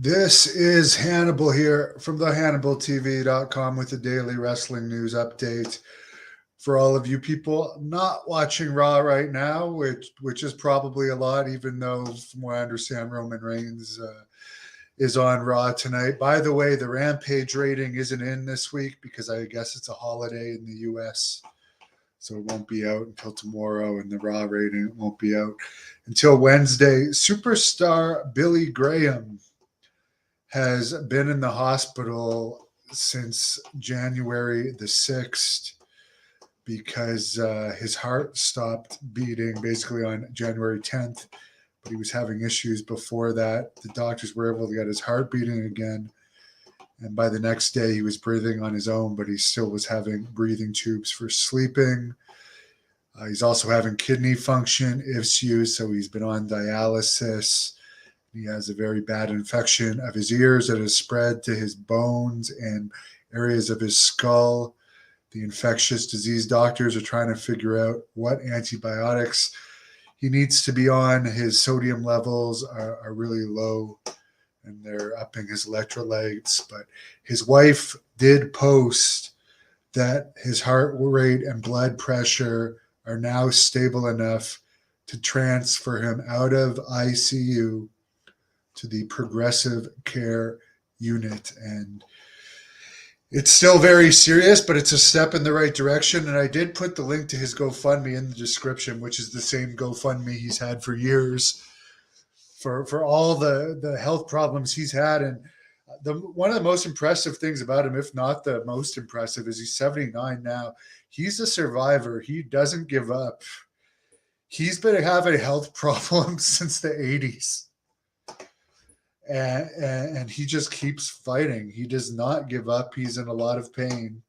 This is Hannibal here from the HannibalTV.com with the daily wrestling news update. For all of you people not watching Raw right now, which is probably a lot, even though from what I understand, Roman Reigns is on Raw tonight. By the way, the Rampage rating isn't in this week because I guess it's a holiday in the U.S., so it won't be out until tomorrow, and the Raw rating won't be out until Wednesday. Superstar Billy Graham has been in the hospital since January the 6th because his heart stopped beating basically on January 10th, but he was having issues before that. The doctors were able to get his heart beating again, and by the next day he was breathing on his own, but he still was having breathing tubes for sleeping. He's also having kidney function issues, so he's been on dialysis. He has a very bad infection of his ears that has spread to his bones and areas of his skull. The infectious disease doctors are trying to figure out what antibiotics he needs to be on. His sodium levels are really low, and they're upping his electrolytes. But his wife did post that his heart rate and blood pressure are now stable enough to transfer him out of ICU to the progressive care unit. And it's still very serious, but it's a step in the right direction. And I did put the link to his GoFundMe in the description, which is the same GoFundMe he's had for years for all the health problems he's had. And one of the most impressive things about him, if not the most impressive, is he's 79 now. He's a survivor. He doesn't give up. He's been having health problems since the 80s. And he just keeps fighting. He does not give up. He's in a lot of pain,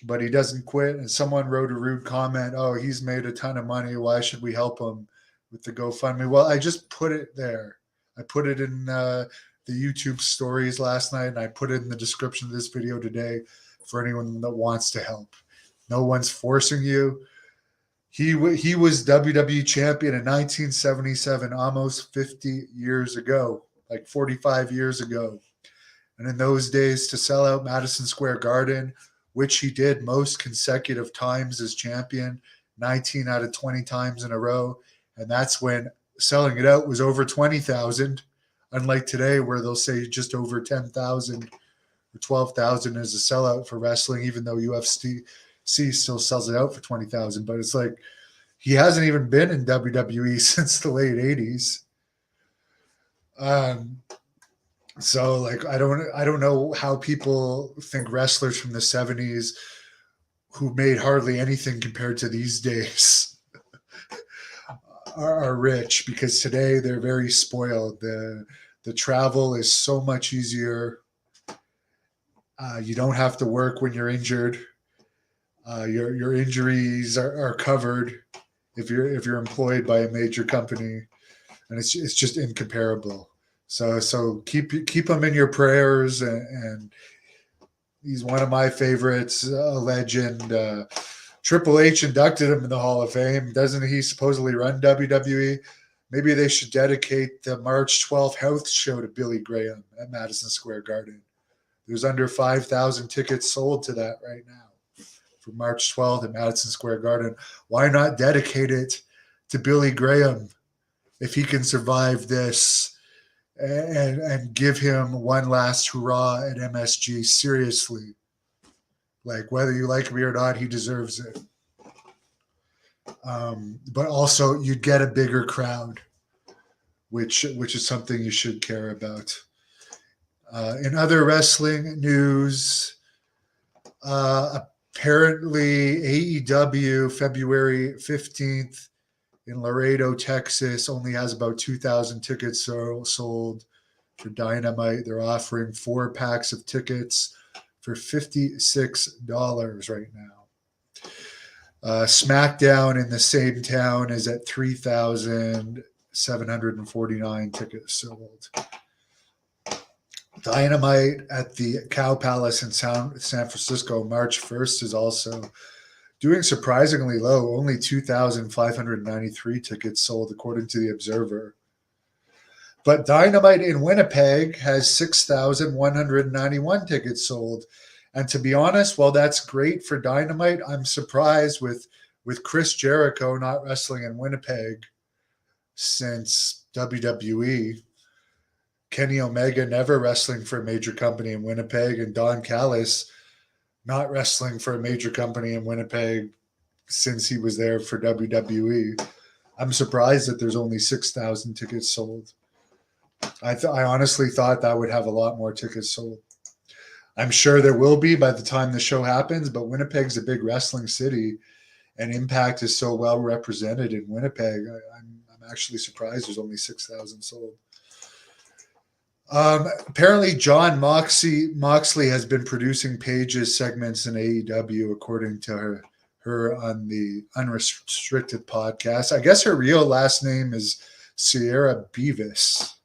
but he doesn't quit. And someone wrote a rude comment, "Oh, he's made a ton of money. Why should we help him with the GoFundMe?" Well, I just put it there. I put it in the YouTube stories last night, and I put it in the description of this video today for anyone that wants to help. No one's forcing you. He was WWE champion in 1977, almost 50 years ago. Like 45 years ago. And in those days, to sell out Madison Square Garden, which he did most consecutive times as champion, 19 out of 20 times in a row. And that's when selling it out was over 20,000, unlike today where they'll say just over 10,000 or 12,000 is a sellout for wrestling, even though UFC still sells it out for 20,000. But it's like he hasn't even been in WWE since the late 80s. So like I don't know how people think wrestlers from the 70s who made hardly anything compared to these days are rich, because today they're very spoiled. The travel is so much easier. You don't have to work when you're injured. Your injuries are covered if you're employed by a major company, and it's just incomparable. So keep him in your prayers, and he's one of my favorites, a legend. Triple H inducted him in the Hall of Fame. Doesn't he supposedly run WWE? Maybe they should dedicate the March 12th health show to Billy Graham at Madison Square Garden. There's under 5,000 tickets sold to that right now for March 12th at Madison Square Garden. Why not dedicate it to Billy Graham if he can survive this? And give him one last hurrah at MSG. Seriously. Like, whether you like me or not, he deserves it. But also, you'd get a bigger crowd, which is something you should care about. In other wrestling news, apparently AEW February 15th in Laredo, Texas, only has about 2,000 tickets sold for Dynamite. They're offering 4 packs of tickets for $56 right now. SmackDown in the same town is at 3,749 tickets sold. Dynamite at the Cow Palace in San Francisco, March 1st, is also doing surprisingly low, only 2,593 tickets sold, according to the Observer. But Dynamite in Winnipeg has 6,191 tickets sold. And to be honest, while that's great for Dynamite, I'm surprised with Chris Jericho not wrestling in Winnipeg since WWE. Kenny Omega never wrestling for a major company in Winnipeg, and Don Callis not wrestling for a major company in Winnipeg since he was there for WWE. I'm surprised that there's only 6,000 tickets sold. I honestly thought that would have a lot more tickets sold. I'm sure there will be by the time the show happens, but Winnipeg's a big wrestling city, and Impact is so well represented in Winnipeg. I'm actually surprised there's only 6,000 sold. Apparently, John Moxley has been producing Paige's segments in AEW, according to her on the Unrestricted podcast. I guess her real last name is Sierra Beavis.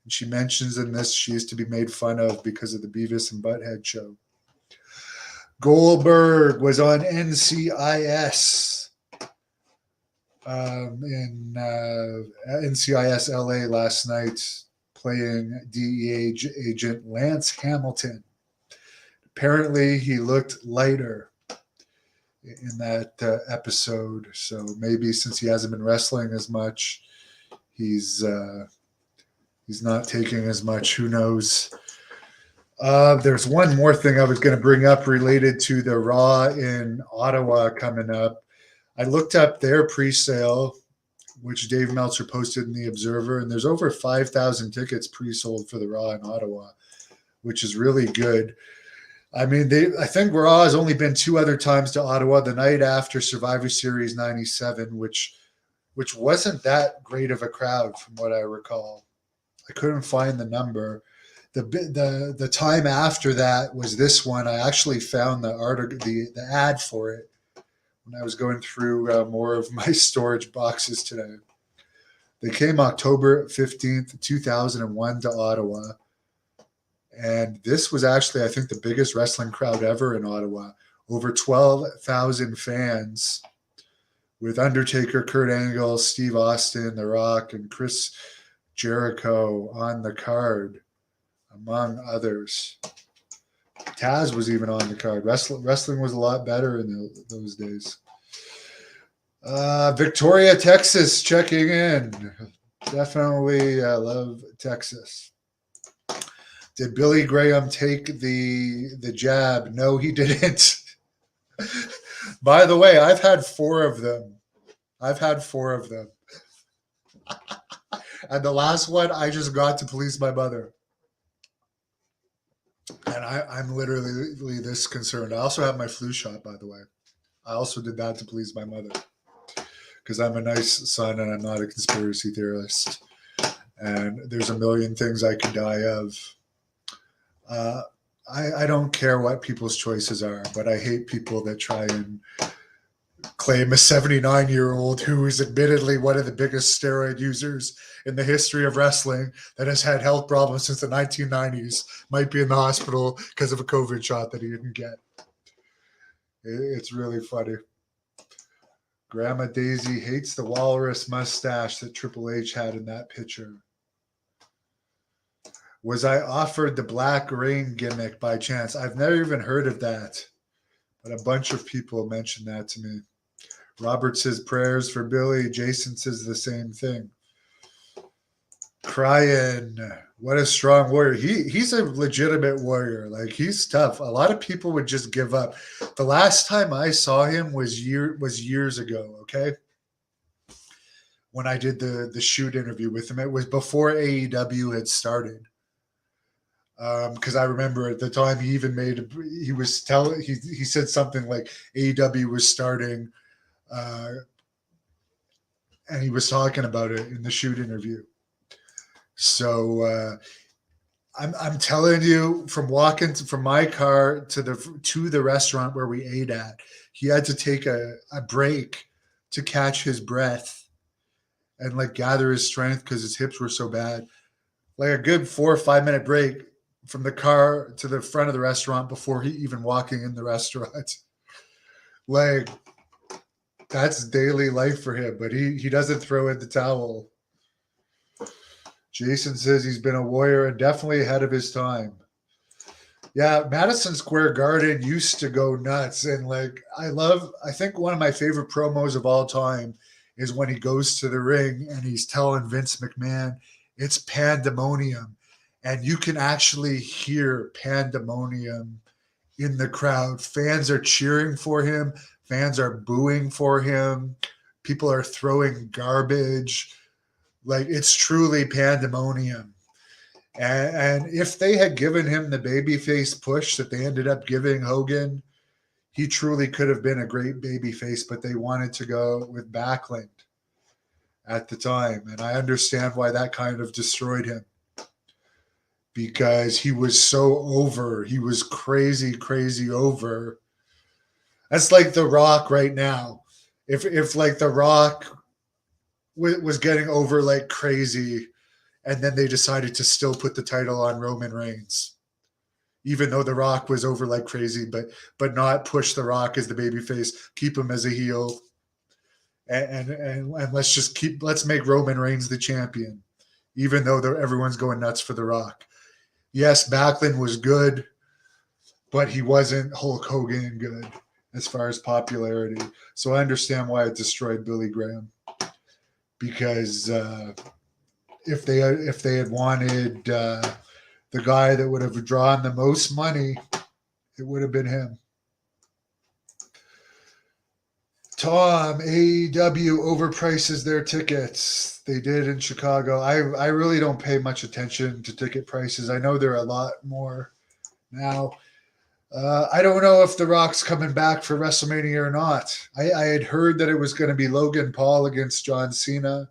And she mentions in this she used to be made fun of because of the Beavis and Butthead show. Goldberg was on NCIS in NCIS LA last night, playing DEA agent Lance Hamilton. Apparently, he looked lighter in that episode. So maybe since he hasn't been wrestling as much, he's not taking as much. Who knows? There's one more thing I was going to bring up related to the Raw in Ottawa coming up. I looked up their pre-sale, which Dave Meltzer posted in the Observer, and there's over 5,000 tickets pre-sold for the Raw in Ottawa, which is really good. I mean, I think Raw has only been 2 other times to Ottawa, the night after Survivor Series 97, which wasn't that great of a crowd from what I recall. I couldn't find the number. The time after that was this one. I actually found the article, the ad for it, when I was going through more of my storage boxes today. They came October 15th, 2001 to Ottawa. And this was actually, I think, the biggest wrestling crowd ever in Ottawa. Over 12,000 fans, with Undertaker, Kurt Angle, Steve Austin, The Rock, and Chris Jericho on the card, among others. Taz was even on the card. Wrestling was a lot better in those days. Victoria, Texas, checking in. Definitely love Texas. Did Billy Graham take the jab? No, he didn't. By the way, I've had 4 of them. And the last one, I just got to please my mother. And I'm literally this concerned. I also have my flu shot, by the way. I also did that to please my mother, because I'm a nice son and I'm not a conspiracy theorist. And there's a million things I could die of. I don't care what people's choices are, but I hate people that try and claim a 79-year-old who is admittedly one of the biggest steroid users in the history of wrestling, that has had health problems since the 1990s, might be in the hospital because of a COVID shot that he didn't get. It's really funny. Grandma Daisy hates the walrus mustache that Triple H had in that picture. Was I offered the Black Rain gimmick by chance? I've never even heard of that, but a bunch of people mentioned that to me. Robert says prayers for Billy. Jason says the same thing. Crying, what a strong warrior. He's a legitimate warrior. Like, he's tough. A lot of people would just give up. The last time I saw him was years ago, okay? When I did the shoot interview with him. It was before AEW had started. Because I remember at the time he said something like AEW was starting, and he was talking about it in the shoot interview. So I'm telling you, from walking from my car to the restaurant where we ate at, he had to take a break to catch his breath and like gather his strength because his hips were so bad. Like a good 4 or 5 minute break from the car to the front of the restaurant before he even walking in the restaurant. Like, that's daily life for him, but he doesn't throw in the towel. Jason says he's been a warrior and definitely ahead of his time. Yeah, Madison Square Garden used to go nuts. And like, I think one of my favorite promos of all time is when he goes to the ring and he's telling Vince McMahon it's pandemonium. And you can actually hear pandemonium in the crowd. Fans are cheering for him, fans are booing for him, people are throwing garbage. Like, it's truly pandemonium. And if they had given him the babyface push that they ended up giving Hogan, he truly could have been a great babyface, but they wanted to go with Backlund at the time. And I understand why that kind of destroyed him, because he was so over. He was crazy, crazy over. That's like The Rock right now. If like The Rock was getting over like crazy, and then they decided to still put the title on Roman Reigns, even though The Rock was over like crazy, but not push The Rock as the babyface, keep him as a heel, and let's make Roman Reigns the champion, even though everyone's going nuts for The Rock. Yes, Backlund was good, but he wasn't Hulk Hogan good as far as popularity. So I understand why it destroyed Billy Graham, because if they had wanted the guy that would have drawn the most money, it would have been him. Tom, AEW overprices their tickets. They did in Chicago. I really don't pay much attention to ticket prices. I know they're a lot more now. I don't know if The Rock's coming back for WrestleMania or not. I had heard that it was going to be Logan Paul against John Cena,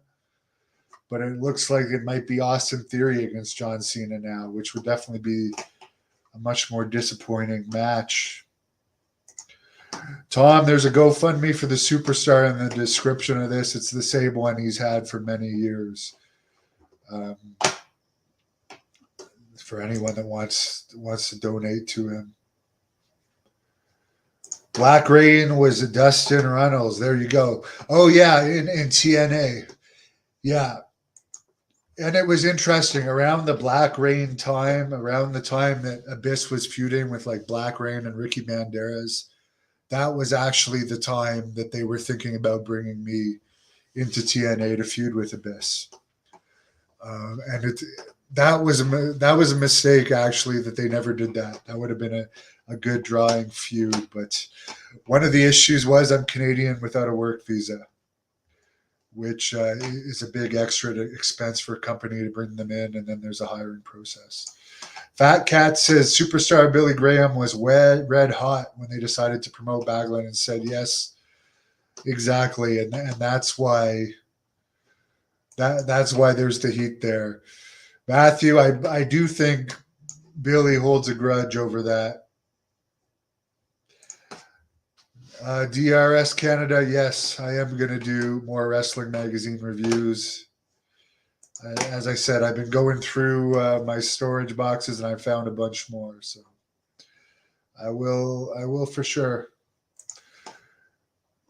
but it looks like it might be Austin Theory against John Cena now, which would definitely be a much more disappointing match. Tom, there's a GoFundMe for the superstar in the description of this. It's the same one he's had for many years. For anyone that wants to donate to him. Black Rain was Dustin Runnels. There you go. Oh, yeah, in TNA. Yeah. And it was interesting around the Black Rain time, around the time that Abyss was feuding with like Black Rain and Ricky Banderas. That was actually the time that they were thinking about bringing me into TNA to feud with Abyss. And that was a mistake, actually, that they never did that. That would have been a good drawing feud. But one of the issues was I'm Canadian without a work visa, which is a big extra expense for a company to bring them in, and then there's a hiring process. Fat Cat says superstar Billy Graham was red hot when they decided to promote Backlund and said yes, exactly, and that's why there's the heat there. Matthew, I do think Billy holds a grudge over that. DRS Canada, yes, I am going to do more wrestling magazine reviews. As I said, I've been going through my storage boxes and I found a bunch more. So I will for sure.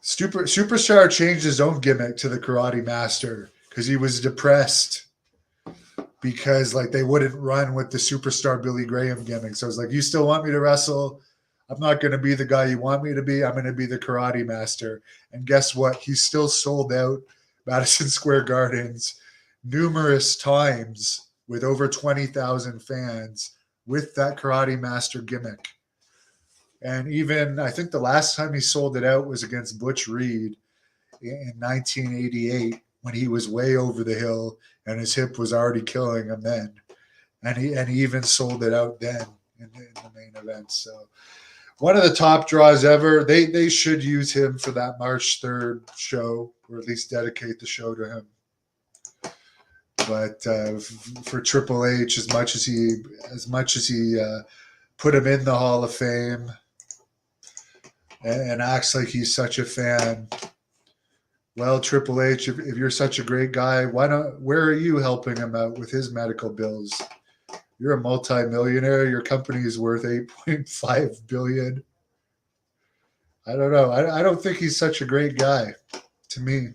Superstar changed his own gimmick to the Karate Master because he was depressed because like they wouldn't run with the Superstar Billy Graham gimmick. So I was like, you still want me to wrestle? I'm not going to be the guy you want me to be. I'm going to be the Karate Master. And guess what? He still sold out Madison Square Gardens numerous times with over 20,000 fans with that Karate Master gimmick. And even I think the last time he sold it out was against Butch Reed in 1988 when he was way over the hill and his hip was already killing him then. And he even sold it out then in the main event. So one of the top draws ever. They should use him for that March 3rd show, or at least dedicate the show to him. But for Triple H, as much as he put him in the Hall of Fame and acts like he's such a fan, well, Triple H, if you're such a great guy, where are you helping him out with his medical bills? You're a multi-millionaire. Your company is worth $8.5 billion. I don't know. I don't think he's such a great guy to me.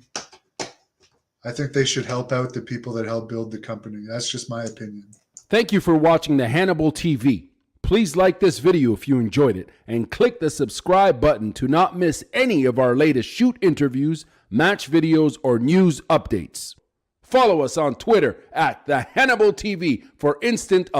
I think they should help out the people that helped build the company. That's just my opinion. Thank you for watching the Hannibal TV. Please like this video if you enjoyed it and click the subscribe button to not miss any of our latest shoot interviews, match videos, or news updates. Follow us on Twitter at the Hannibal TV for instant updates.